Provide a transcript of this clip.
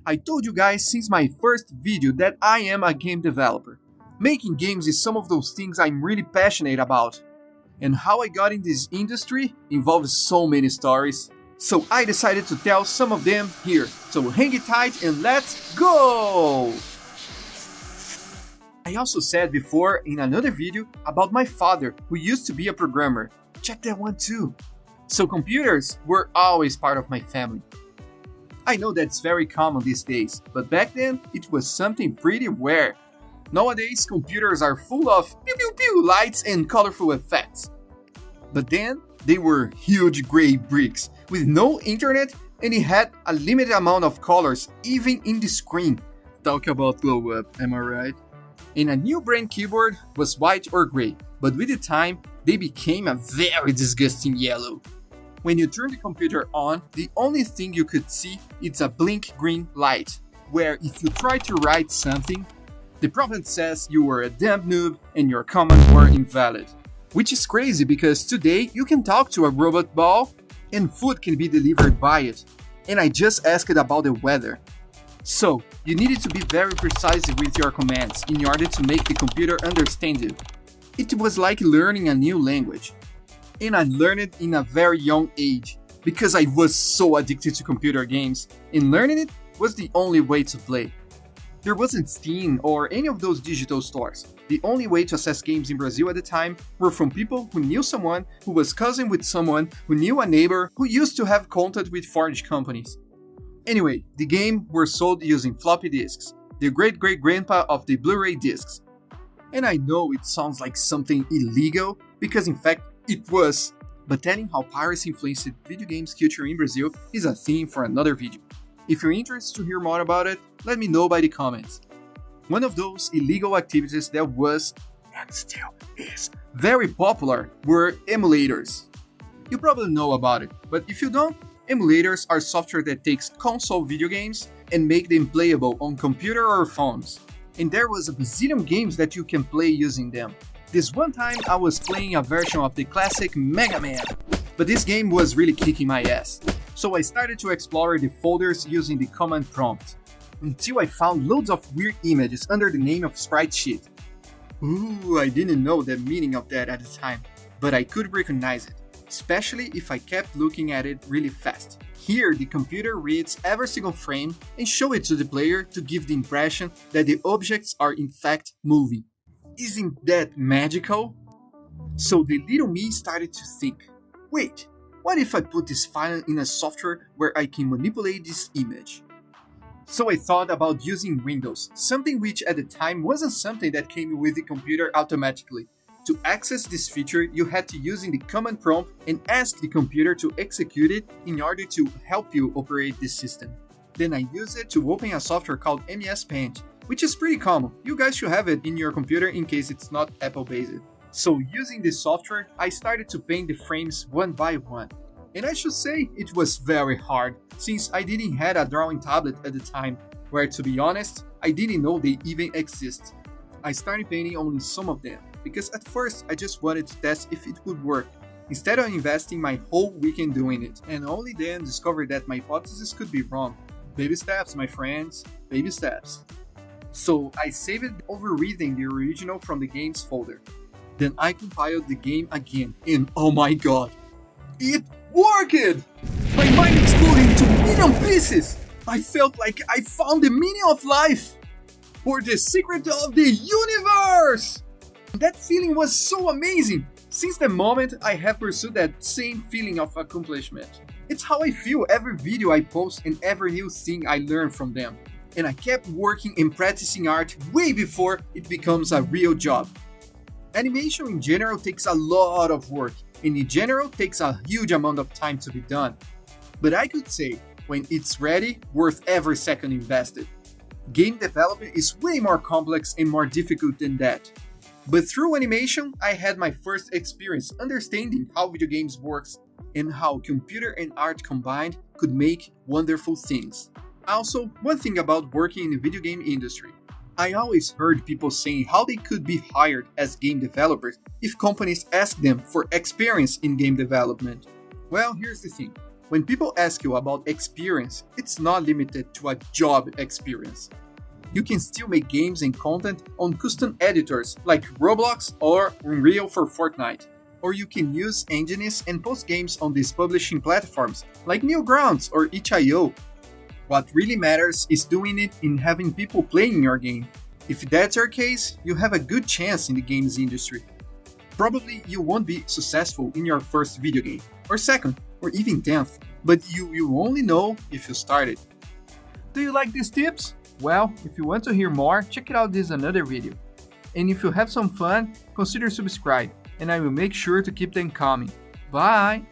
I told you guys since my first video that I am a game developer. Making games is some of those things I'm really passionate about. And how I got in this industry involves so many stories. So I decided to tell some of them here. So hang it tight and let's go! I also said before in another video about my father who used to be a programmer. Check that one too. So computers were always part of my family. I know that's very common these days, but back then it was something pretty rare. Nowadays computers are full of pew pew pew lights and colorful effects. But then they were huge gray bricks with no internet and it had a limited amount of colors even in the screen. Talk about glow up, am I right? And a new brand keyboard was white or gray, but with the time they became a very disgusting yellow. When you turn the computer on, the only thing you could see is a blink green light, where if you try to write something, the prompt says you were a dumb noob and your comments were invalid. Which is crazy because today you can talk to a robot ball and food can be delivered by it. And I just asked about the weather. So, you needed to be very precise with your commands in order to make the computer understand you. It was like learning a new language. And I learned it in a very young age because I was so addicted to computer games and learning it was the only way to play. There wasn't Steam or any of those digital stores. The only way to access games in Brazil at the time were from people who knew someone who was cousin with someone who knew a neighbor who used to have contact with foreign companies. Anyway, the game were sold using floppy disks, the great-great-grandpa of the Blu-ray discs. And I know it sounds like something illegal, because in fact it was. But telling how piracy influenced video games culture in Brazil is a theme for another video. If you're interested to hear more about it, let me know by the comments. One of those illegal activities that was, and still is, very popular were emulators. You probably know about it, but if you don't, emulators are software that takes console video games and make them playable on computer or phones. And there was a bazillion games that you can play using them. This one time I was playing a version of the classic MegaMan, but this game was really kicking my ass. So I started to explore the folders using the command prompt, until I found loads of weird images under the name of sprite sheet. Ooh, I didn't know the meaning of that at the time, but I could recognize it, especially if I kept looking at it really fast. Here the computer reads every single frame and shows it to the player to give the impression that the objects are in fact moving. Isn't that magical? So the little me started to think, wait, what if I put this file in a software where I can manipulate this image? So I thought about using Windows, something which at the time wasn't something that came with the computer automatically. To access this feature, you had to use the command prompt and ask the computer to execute it in order to help you operate this system. Then I used it to open a software called MS Paint, which is pretty common. You guys should have it in your computer in case it's not Apple based. So using this software, I started to paint the frames one by one. And I should say it was very hard, since I didn't have a drawing tablet at the time, where to be honest, I didn't know they even exist. I started painting only some of them, because at first I just wanted to test if it would work, instead of investing my whole weekend doing it, and only then discovered that my hypothesis could be wrong. Baby steps, my friends, baby steps. So I saved it over reading the original from the games folder. Then I compiled the game again, and oh my god, it worked! My mind exploded into a million pieces! I felt like I found the meaning of life! Or the secret of the universe! That feeling was so amazing! Since the moment I have pursued that same feeling of accomplishment. It's how I feel every video I post and every new thing I learn from them. And I kept working and practicing art way before it becomes a real job. Animation in general takes a lot of work, and in general takes a huge amount of time to be done. But I could say, when it's ready, worth every second invested. Game development is way more complex and more difficult than that. But through animation, I had my first experience understanding how video games works and how computer and art combined could make wonderful things. Also, one thing about working in the video game industry. I always heard people saying how they could be hired as game developers if companies asked them for experience in game development. Well, here's the thing. When people ask you about experience, it's not limited to a job experience. You can still make games and content on custom editors like Roblox or Unreal for Fortnite. Or you can use engines and post games on these publishing platforms like Newgrounds or itch.io. What really matters is doing it and having people playing your game. If that's your case, you have a good chance in the games industry. Probably you won't be successful in your first video game, or second, or even 10th, but you only know if you started. Do you like these tips? Well, if you want to hear more, check it out this another video. And if you have some fun, consider subscribe, and I will make sure to keep them coming. Bye!